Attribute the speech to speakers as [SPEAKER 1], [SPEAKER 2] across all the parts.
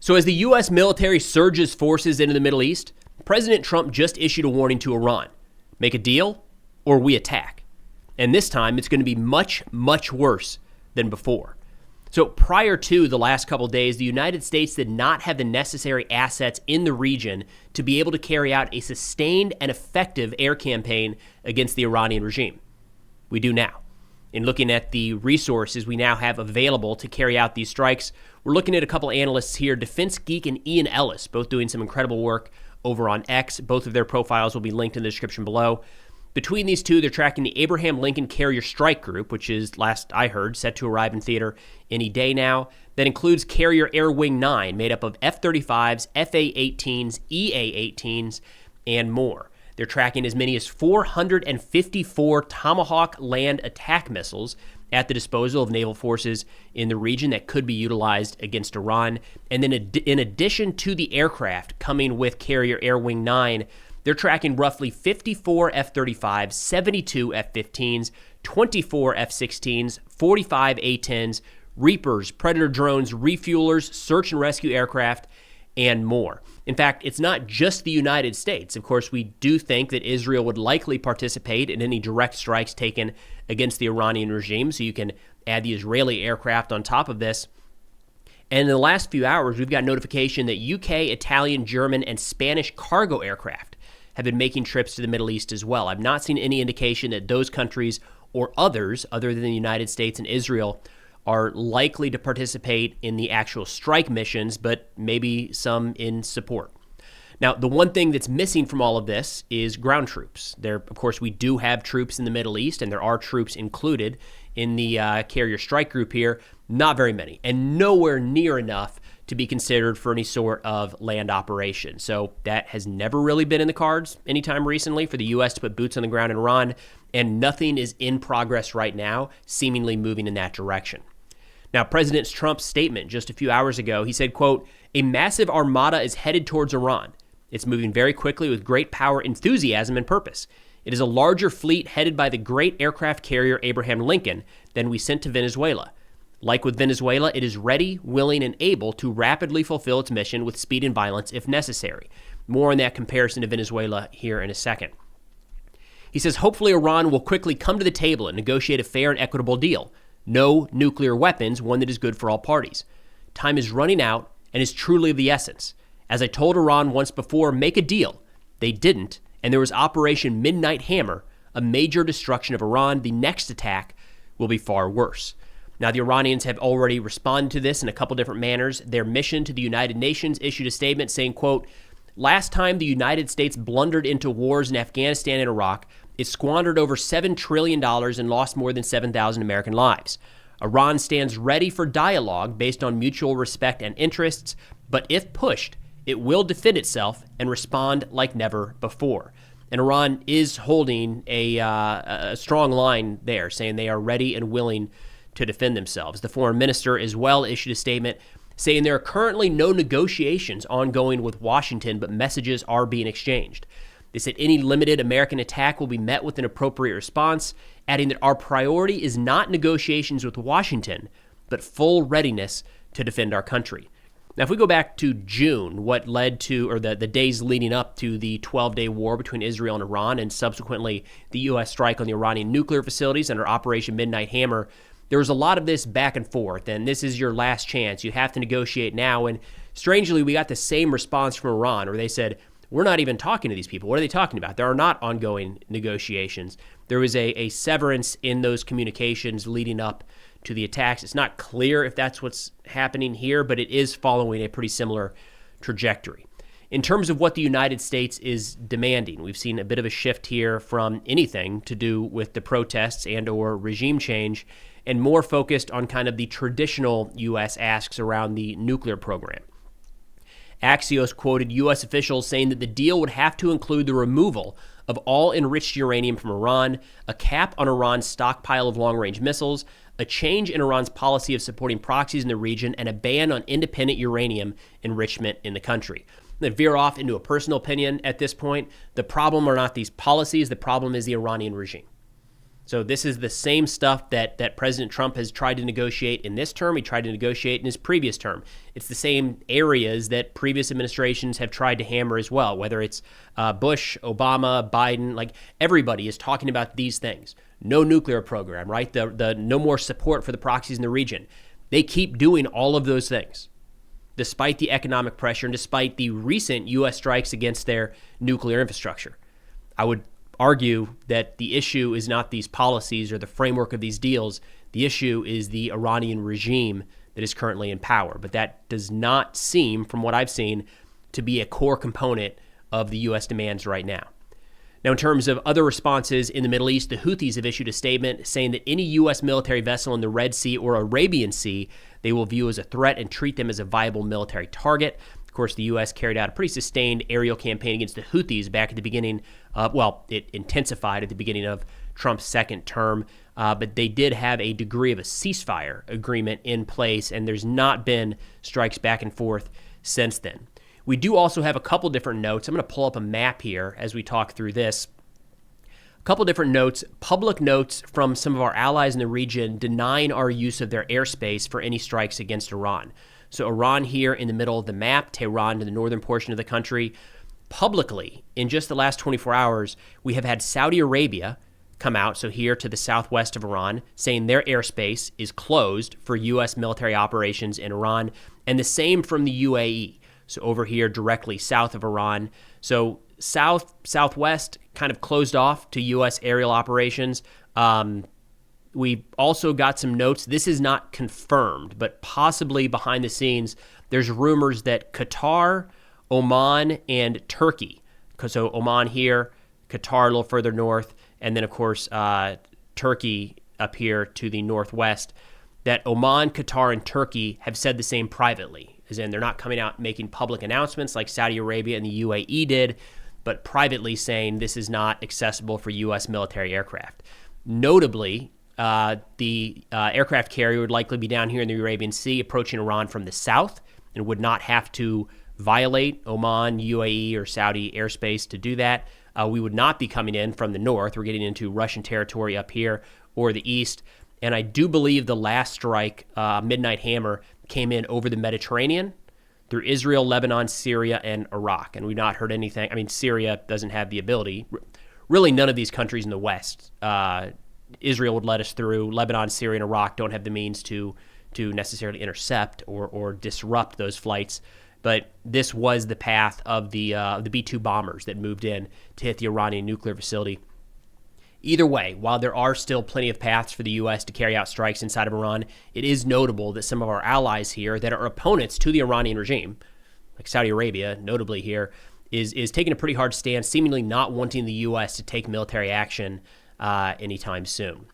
[SPEAKER 1] So as the U.S. military surges forces into the Middle East, President Trump just issued a warning to Iran. Make a deal or we attack. And this time it's going to be much, much worse than before. So prior to the last couple of days, the United States did not have the necessary assets in the region to be able to carry out a sustained and effective air campaign against the Iranian regime. We do now. In looking at the resources we now have available to carry out these strikes, we're looking at a couple analysts here, Defense Geek and Ian Ellis, both doing some incredible work over on X. Both of their profiles will be linked in the description below. Between these two, they're tracking the Abraham Lincoln Carrier Strike Group, which is, last I heard, set to arrive in theater any day now. That includes Carrier Air Wing 9, made up of F-35s, FA-18s, EA-18s, and more. They're tracking as many as 454 Tomahawk land attack missiles at the disposal of naval forces in the region that could be utilized against Iran. And then in addition to the aircraft coming with Carrier Air Wing 9, they're tracking roughly 54 F-35s, 72 F-15s, 24 F-16s, 45 A-10s, Reapers, Predator drones, refuelers, search and rescue aircraft, and more. In fact, it's not just the United States. Of course, we do think that Israel would likely participate in any direct strikes taken against the Iranian regime, so you can add the Israeli aircraft on top of this. And in the last few hours, we've got notification that UK, Italian, German, and Spanish cargo aircraft have been making trips to the Middle East as well. I've not seen any indication that those countries or others, other than the United States and Israel, are likely to participate in the actual strike missions, but maybe some in support. Now, the one thing that's missing from all of this is ground troops. Of course, we do have troops in the Middle East, and there are troops included in the Carrier Strike Group here. Not very many, and nowhere near enough to be considered for any sort of land operation. So that has never really been in the cards anytime recently for the U.S. to put boots on the ground in Iran, and nothing is in progress right now, seemingly moving in that direction. Now, President Trump's statement just a few hours ago, he said, quote, "A massive armada is headed towards Iran. It's moving very quickly with great power, enthusiasm, and purpose. It is a larger fleet headed by the great aircraft carrier Abraham Lincoln than we sent to Venezuela. Like with Venezuela, it is ready, willing, and able to rapidly fulfill its mission with speed and violence if necessary." More on that comparison to Venezuela here in a second. He says, hopefully Iran will quickly come to the table and negotiate a fair and equitable deal. No nuclear weapons, one that is good for all parties. Time is running out and is truly of the essence. As I told Iran once before, make a deal. They didn't, and there was Operation Midnight Hammer, a major destruction of Iran. The next attack will be far worse. Now, the Iranians have already responded to this in a couple different manners. Their mission to the United Nations issued a statement saying, quote, "Last time the United States blundered into wars in Afghanistan and Iraq, it squandered over $7 trillion and lost more than 7,000 American lives. Iran stands ready for dialogue based on mutual respect and interests, but if pushed, it will defend itself and respond like never before." And Iran is holding a strong line there, saying they are ready and willing to defend themselves. The foreign minister as well issued a statement saying there are currently no negotiations ongoing with Washington, but messages are being exchanged. They said any limited American attack will be met with an appropriate response, adding that our priority is not negotiations with Washington, but full readiness to defend our country. Now, if we go back to June, what led to, or the days leading up to the 12-day war between Israel and Iran, and subsequently the U.S. strike on the Iranian nuclear facilities under Operation Midnight Hammer, there was a lot of this back and forth, and this is your last chance. You have to negotiate now. And strangely, we got the same response from Iran, where they said, we're not even talking to these people. What are they talking about? There are not ongoing negotiations. There was a severance in those communications leading up to the attacks. It's not clear if that's what's happening here, but it is following a pretty similar trajectory. In terms of what the United States is demanding, we've seen a bit of a shift here from anything to do with the protests and or regime change, and more focused on kind of the traditional U.S. asks around the nuclear program. Axios quoted U.S. officials saying that the deal would have to include the removal of all enriched uranium from Iran, a cap on Iran's stockpile of long-range missiles, a change in Iran's policy of supporting proxies in the region, and a ban on independent uranium enrichment in the country. I'm going to veer off into a personal opinion at this point. The problem are not these policies. The problem is the Iranian regime. So this is the same stuff that President Trump has tried to negotiate in this term. He tried to negotiate in his previous term. It's the same areas that previous administrations have tried to hammer as well, whether it's Bush, Obama, Biden. Like, everybody is talking about these things. No nuclear program, right? The no more support for the proxies in the region. They keep doing all of those things, despite the economic pressure and despite the recent U.S. strikes against their nuclear infrastructure. I would argue that the issue is not these policies or the framework of these deals. The issue is the Iranian regime that is currently in power. But that does not seem, from what I've seen, to be a core component of the U.S. demands right now. Now, in terms of other responses in the Middle East, the Houthis have issued a statement saying that any U.S. military vessel in the Red Sea or Arabian Sea they will view as a threat and treat them as a viable military target. Of course, the U.S. carried out a pretty sustained aerial campaign against the Houthis back at the beginning. It intensified at the beginning of Trump's second term, but they did have a degree of a ceasefire agreement in place, and there's not been strikes back and forth since then. We do also have a couple different notes. I'm going to pull up a map here as we talk through this. A couple different notes, public notes from some of our allies in the region denying our use of their airspace for any strikes against Iran. So Iran here in the middle of the map, Tehran in the northern portion of the country. Publicly, in just the last 24 hours, we have had Saudi Arabia come out, so here to the southwest of Iran, saying their airspace is closed for U.S. military operations in Iran, and the same from the UAE. So over here directly south of Iran. So southwest kind of closed off to U.S. aerial operations. We also got some notes. This is not confirmed, but possibly behind the scenes, there's rumors that Qatar, Oman, and Turkey. So Oman here, Qatar a little further north, and then, of course, Turkey up here to the northwest, that Oman, Qatar, and Turkey have said the same privately, as in they're not coming out making public announcements like Saudi Arabia and the UAE did, but privately saying this is not accessible for U.S. military aircraft. Notably, the aircraft carrier would likely be down here in the Arabian Sea, approaching Iran from the south, and would not have to violate Oman, UAE, or Saudi airspace to do that. We would not be coming in from the north. We're getting into Russian territory up here, or the east. And I do believe the last strike, Midnight Hammer, came in over the Mediterranean through Israel, Lebanon, Syria, and Iraq. And we've not heard anything. I mean, Syria doesn't have the ability. Really, none of these countries in the West. Israel would let us through. Lebanon, Syria, and Iraq don't have the means to necessarily intercept or disrupt those flights. But this was the path of the B-2 bombers that moved in to hit the Iranian nuclear facility. Either way, while there are still plenty of paths for the U.S. to carry out strikes inside of Iran, it is notable that some of our allies here that are opponents to the Iranian regime, like Saudi Arabia, notably here, is taking a pretty hard stance, seemingly not wanting the U.S. to take military action anytime soon.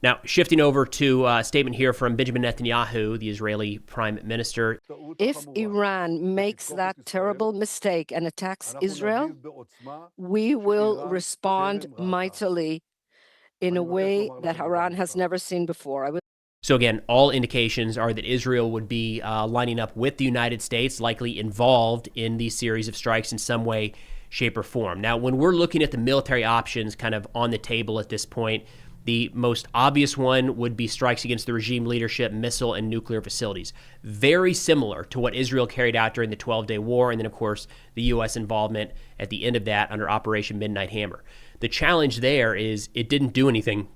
[SPEAKER 1] Now, shifting over to a statement here from Benjamin Netanyahu, the Israeli prime minister.
[SPEAKER 2] If Iran makes that terrible mistake and attacks Israel, we will respond mightily in a way that Iran has never seen before.
[SPEAKER 1] So again, all indications are that Israel would be lining up with the United States, likely involved in these series of strikes in some way, shape, or form. Now, when we're looking at the military options kind of on the table at this point, the most obvious one would be strikes against the regime leadership, missile, and nuclear facilities. Very similar to what Israel carried out during the 12-day war, and then, of course, the U.S. involvement at the end of that under Operation Midnight Hammer. The challenge there is it didn't do anything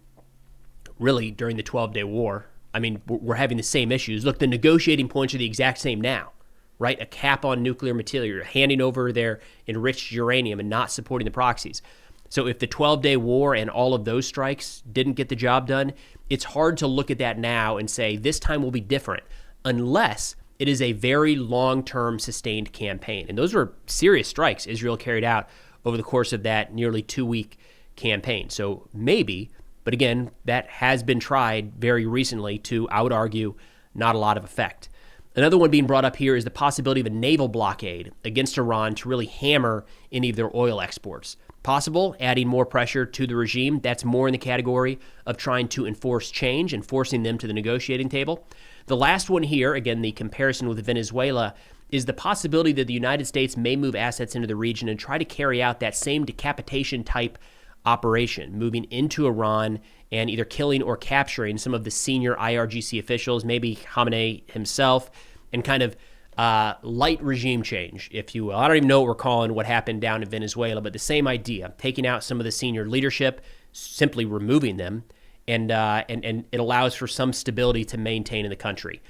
[SPEAKER 1] really during the 12-day war. I mean, we're having the same issues. Look, the negotiating points are the exact same now, right? A cap on nuclear material, handing over their enriched uranium and not supporting the proxies. So if the 12-day war and all of those strikes didn't get the job done, it's hard to look at that now and say this time will be different unless it is a very long-term sustained campaign. And those were serious strikes Israel carried out over the course of that nearly 2-week campaign. So maybe, but again, that has been tried very recently to, I would argue, not a lot of effect. Another one being brought up here is the possibility of a naval blockade against Iran to really hammer any of their oil exports. Possible, adding more pressure to the regime. That's more in the category of trying to enforce change and forcing them to the negotiating table. The last one here, again, the comparison with Venezuela, is the possibility that the United States may move assets into the region and try to carry out that same decapitation type operation, moving into Iran and either killing or capturing some of the senior IRGC officials, maybe Khamenei himself, and kind of light regime change, if you will. I don't even know what we're calling what happened down in Venezuela, but the same idea, taking out some of the senior leadership, simply removing them, and it allows for some stability to maintain in the country.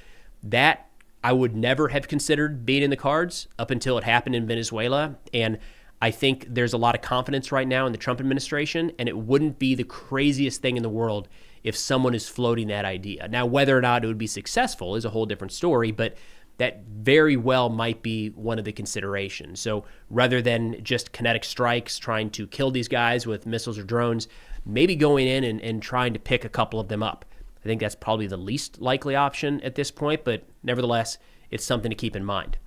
[SPEAKER 1] That I would never have considered being in the cards up until it happened in Venezuela, and I think there's a lot of confidence right now in the Trump administration, and it wouldn't be the craziest thing in the world if someone is floating that idea. Now, whether or not it would be successful is a whole different story, but that very well might be one of the considerations. So rather than just kinetic strikes trying to kill these guys with missiles or drones, maybe going in and trying to pick a couple of them up. I think that's probably the least likely option at this point, but nevertheless, it's something to keep in mind.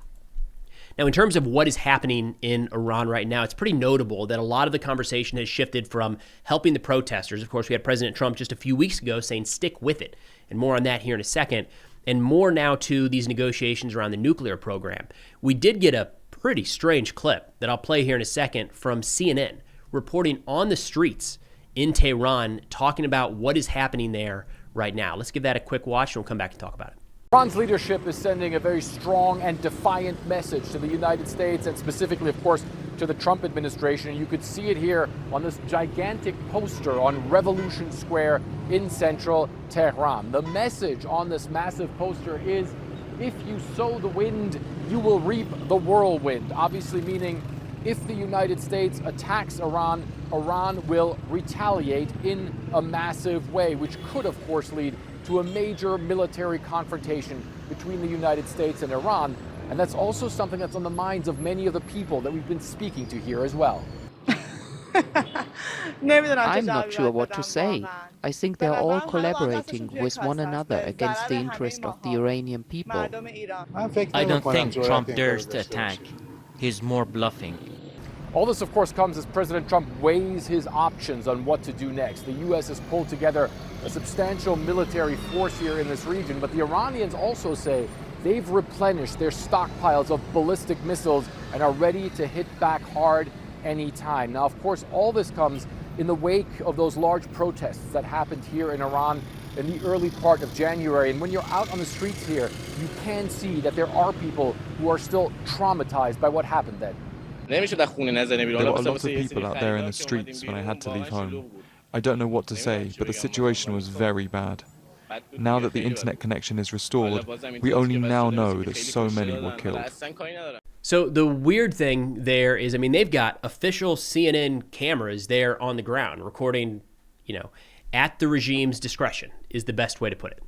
[SPEAKER 1] Now, in terms of what is happening in Iran right now, it's pretty notable that a lot of the conversation has shifted from helping the protesters. Of course, we had President Trump just a few weeks ago saying stick with it, and more on that here in a second, and more now to these negotiations around the nuclear program. We did get a pretty strange clip that I'll play here in a second from CNN reporting on the streets in Tehran, talking about what is happening there right now. Let's give that a quick watch, and we'll come back and talk about it.
[SPEAKER 3] Iran's leadership is sending a very strong and defiant message to the United States and specifically, of course, to the Trump administration. You could see it here on this gigantic poster on Revolution Square in central Tehran. The message on this massive poster is, if you sow the wind, you will reap the whirlwind. Obviously meaning if the United States attacks Iran, Iran will retaliate in a massive way, which could, of course, lead to a major military confrontation between the United States and Iran. And that's also something that's on the minds of many of the people that we've been speaking to here as well.
[SPEAKER 4] I'm not sure what to say. I think they're all collaborating with one another against the interest of the Iranian people.
[SPEAKER 5] I don't think Trump dares to attack. He's more bluffing.
[SPEAKER 3] All this, of course, comes as President Trump weighs his options on what to do next. The U.S. has pulled together a substantial military force here in this region, but the Iranians also say they've replenished their stockpiles of ballistic missiles and are ready to hit back hard anytime. Now, of course, all this comes in the wake of those large protests that happened here in Iran in the early part of January. And when you're out on the streets here, you can see that there are people who are still traumatized by what happened then.
[SPEAKER 6] There were a lot of people out there in the streets when I had to leave home. I don't know what to say, but the situation was very bad. Now that the internet connection is restored, we only now know that so many were killed.
[SPEAKER 1] So the weird thing there is, I mean, they've got official CNN cameras there on the ground recording, at the regime's discretion is the best way to put it.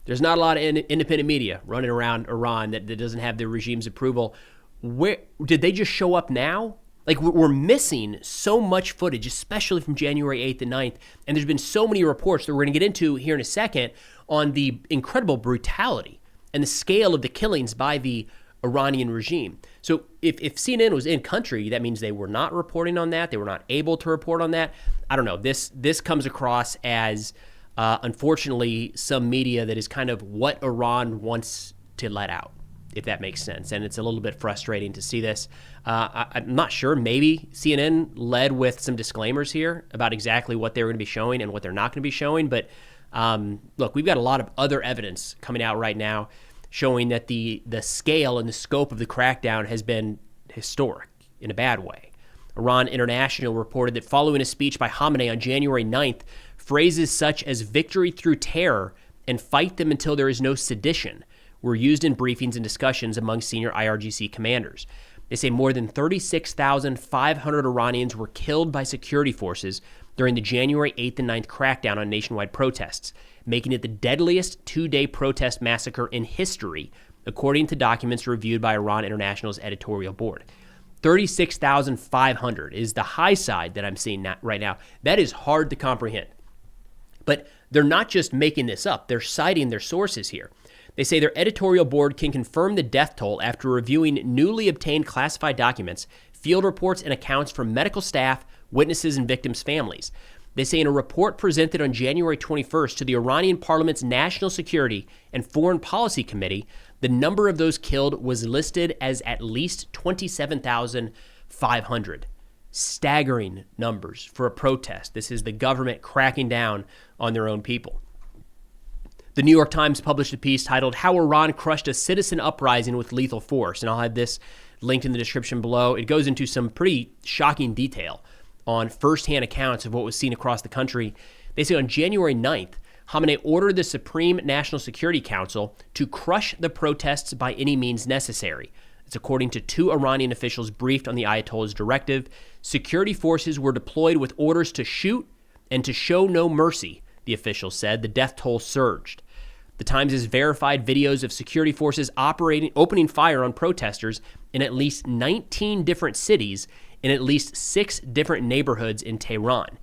[SPEAKER 1] There's not a lot of independent media running around Iran that doesn't have the regime's approval. Where did they just show up now? Like, we're missing so much footage, especially from January 8th and 9th. And there's been so many reports that we're going to get into here in a second on the incredible brutality and the scale of the killings by the Iranian regime. So if CNN was in country, that means they were not reporting on that. They were not able to report on that. I don't know. This comes across as, unfortunately, some media that is kind of what Iran wants to let out, if that makes sense. And it's a little bit frustrating to see this. I'm not sure. Maybe CNN led with some disclaimers here about exactly what they were going to be showing and what they're not going to be showing. But look, we've got a lot of other evidence coming out right now showing that the scale and the scope of the crackdown has been historic in a bad way. Iran International reported that following a speech by Khamenei on January 9th, phrases such as victory through terror and fight them until there is no sedition were used in briefings and discussions among senior IRGC commanders. They say more than 36,500 Iranians were killed by security forces during the January 8th and 9th crackdown on nationwide protests, making it the deadliest two-day protest massacre in history, according to documents reviewed by Iran International's editorial board. 36,500 is the high side that I'm seeing right now. That is hard to comprehend. But they're not just making this up. They're citing their sources here. They say their editorial board can confirm the death toll after reviewing newly obtained classified documents, field reports, and accounts from medical staff, witnesses, and victims' families. They say in a report presented on January 21st to the Iranian Parliament's National Security and Foreign Policy Committee, the number of those killed was listed as at least 27,500. Staggering numbers for a protest. This is the government cracking down on their own people. The New York Times published a piece titled "How Iran Crushed a Citizen Uprising with Lethal Force," and I'll have this linked in the description below. It goes into some pretty shocking detail on firsthand accounts of what was seen across the country. They say on January 9th, Khamenei ordered the Supreme National Security Council to crush the protests by any means necessary. It's according to 2 Iranian officials briefed on the Ayatollah's directive. Security forces were deployed with orders to shoot and to show no mercy, the officials said. The death toll surged. The Times has verified videos of security forces opening fire on protesters in at least 19 different cities in at least 6 different neighborhoods in Tehran.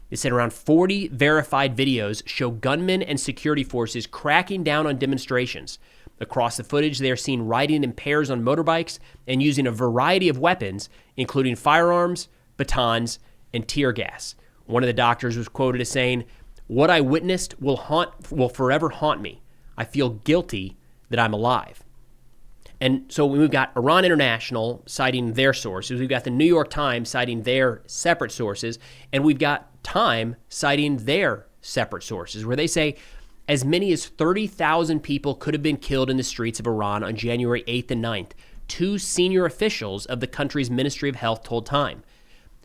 [SPEAKER 1] They said around 40 verified videos show gunmen and security forces cracking down on demonstrations. Across the footage, they are seen riding in pairs on motorbikes and using a variety of weapons, including firearms, batons, and tear gas. One of the doctors was quoted as saying, "What I witnessed will forever haunt me. I feel guilty that I'm alive." And so we've got Iran International citing their sources, we've got the New York Times citing their separate sources, and we've got Time citing their separate sources, where they say as many as 30,000 people could have been killed in the streets of Iran on January 8th and 9th. 2 senior officials of the country's Ministry of Health told Time.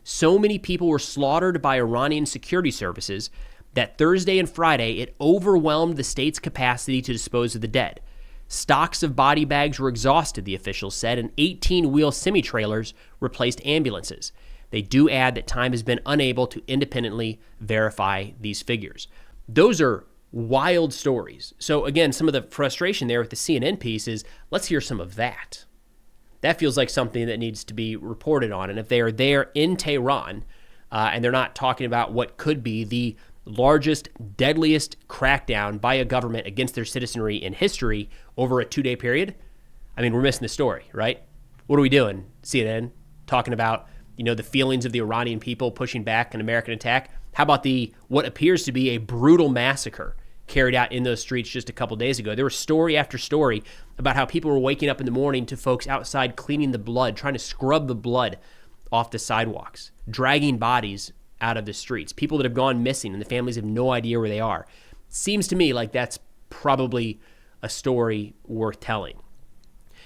[SPEAKER 1] So many people were slaughtered by Iranian security services that Thursday and Friday it overwhelmed the state's capacity to dispose of the dead. Stocks of body bags were exhausted, the officials said, and 18-wheel semi-trailers replaced ambulances. They do add that Time has been unable to independently verify these figures. Those are wild stories. So again, some of the frustration there with the CNN piece is, let's hear some of that. That feels like something that needs to be reported on. And if they are there in Tehran, and they're not talking about what could be the largest, deadliest crackdown by a government against their citizenry in history over a 2-day period, I mean, we're missing the story, right? What are we doing, CNN? Talking about, the feelings of the Iranian people pushing back an American attack? How about what appears to be a brutal massacre carried out in those streets just a couple days ago? There was story after story about how people were waking up in the morning to folks outside cleaning the blood, trying to scrub the blood off the sidewalks, dragging bodies out of the streets, people that have gone missing and the families have no idea where they are. Seems to me like that's probably a story worth telling.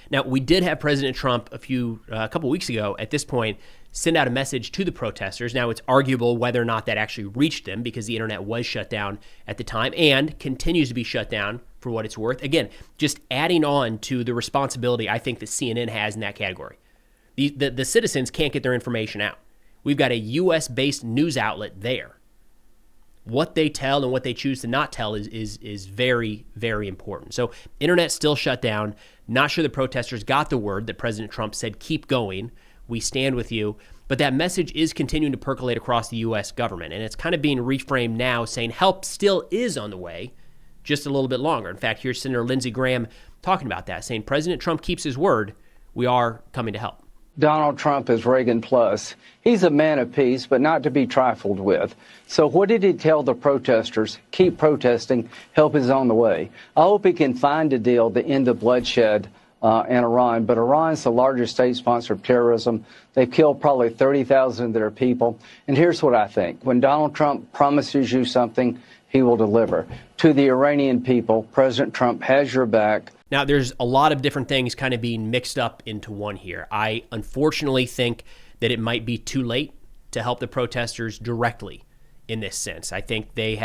[SPEAKER 1] Now, we did have President Trump a couple weeks ago at this point send out a message to the protesters. Now, it's arguable whether or not that actually reached them because the internet was shut down at the time and continues to be shut down for what it's worth. Again, just adding on to the responsibility I think that CNN has in that category. The citizens can't get their information out. We've got a U.S.-based news outlet there. What they tell and what they choose to not tell is very, very important. So internet still shut down. Not sure the protesters got the word that President Trump said, keep going. We stand with you. But that message is continuing to percolate across the U.S. government. And it's kind of being reframed now saying help still is on the way, just a little bit longer. In fact, here's Senator Lindsey Graham talking about that, saying President Trump keeps his word. We are coming to help.
[SPEAKER 7] Donald Trump is Reagan plus. He's a man of peace, but not to be trifled with. So what did he tell the protesters? Keep protesting. Help is on the way. I hope he can find a deal to end the bloodshed in Iran. But Iran's the largest state sponsor of terrorism. They've killed probably 30,000 of their people. And here's what I think. When Donald Trump promises you something, he will deliver. To the Iranian people, President Trump has your back.
[SPEAKER 1] Now, there's a lot of different things kind of being mixed up into one here. I unfortunately think that it might be too late to help the protesters directly in this sense. I think the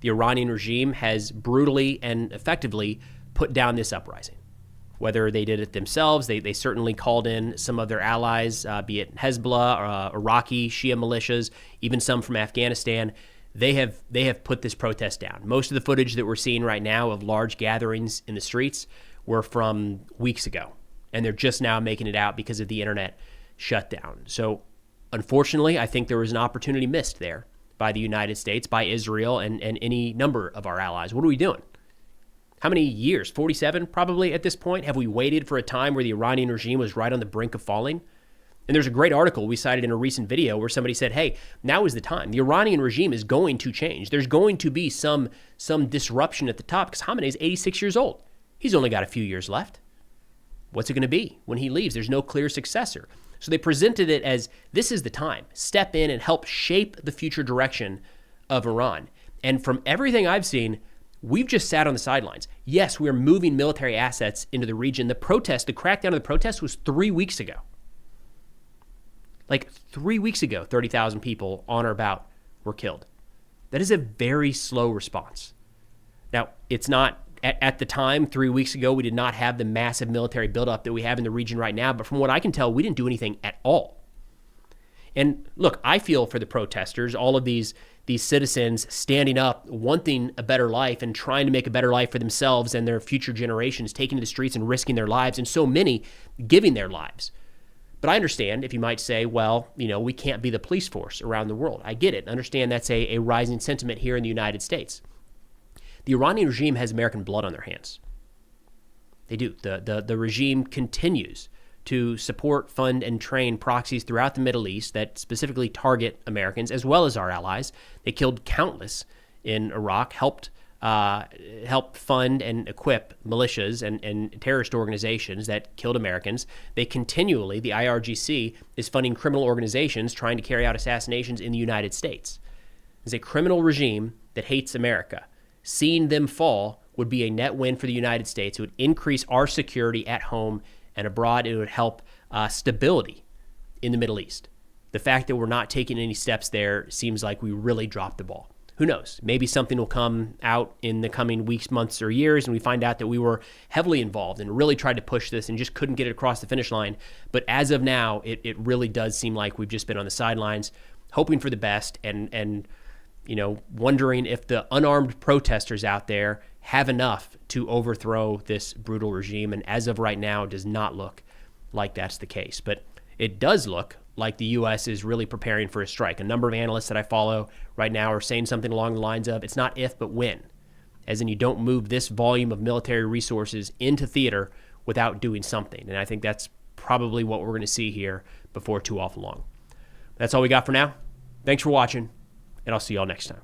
[SPEAKER 1] Iranian regime has brutally and effectively put down this uprising. Whether they did it themselves, they certainly called in some of their allies, be it Hezbollah, Iraqi Shia militias, even some from Afghanistan. They have put this protest down. Most of the footage that we're seeing right now of large gatherings in the streets were from weeks ago, and they're just now making it out because of the internet shutdown. So unfortunately, I think there was an opportunity missed there by the United States, by Israel, and any number of our allies. What are we doing? How many years? 47 probably at this point? Have we waited for a time where the Iranian regime was right on the brink of falling? And there's a great article we cited in a recent video where somebody said, hey, now is the time. The Iranian regime is going to change. There's going to be some disruption at the top because Khamenei is 86 years old. He's only got a few years left. What's it going to be when he leaves? There's no clear successor. So they presented it as this is the time. Step in and help shape the future direction of Iran. And from everything I've seen, we've just sat on the sidelines. Yes, we're moving military assets into the region. The crackdown of the protest was 3 weeks ago. Like 3 weeks ago, 30,000 people on or about were killed. That is a very slow response. Now, it's not, at the time, 3 weeks ago, we did not have the massive military buildup that we have in the region right now. But from what I can tell, we didn't do anything at all. And look, I feel for the protesters, all of these citizens standing up, wanting a better life and trying to make a better life for themselves and their future generations, taking to the streets and risking their lives, and so many giving their lives. But I understand if you might say, well, we can't be the police force around the world. I get it. Understand that's a rising sentiment here in the United States. The Iranian regime has American blood on their hands. They do. The regime continues to support, fund, and train proxies throughout the Middle East that specifically target Americans as well as our allies. They killed countless in Iraq, helped fund and equip militias and terrorist organizations that killed Americans. They continually, the IRGC, is funding criminal organizations trying to carry out assassinations in the United States. It's a criminal regime that hates America. Seeing them fall would be a net win for the United States. It would increase our security at home and abroad. It would help stability in the Middle East. The fact that we're not taking any steps there seems like we really dropped the ball. Who knows? Maybe something will come out in the coming weeks, months, or years, and we find out that we were heavily involved and really tried to push this and just couldn't get it across the finish line. But as of now, it really does seem like we've just been on the sidelines, hoping for the best and wondering if the unarmed protesters out there have enough to overthrow this brutal regime. And as of right now, it does not look like that's the case. But it does look like the U.S. is really preparing for a strike. A number of analysts that I follow right now are saying something along the lines of, it's not if, but when. As in, you don't move this volume of military resources into theater without doing something. And I think that's probably what we're going to see here before too awful long. That's all we got for now. Thanks for watching, and I'll see y'all next time.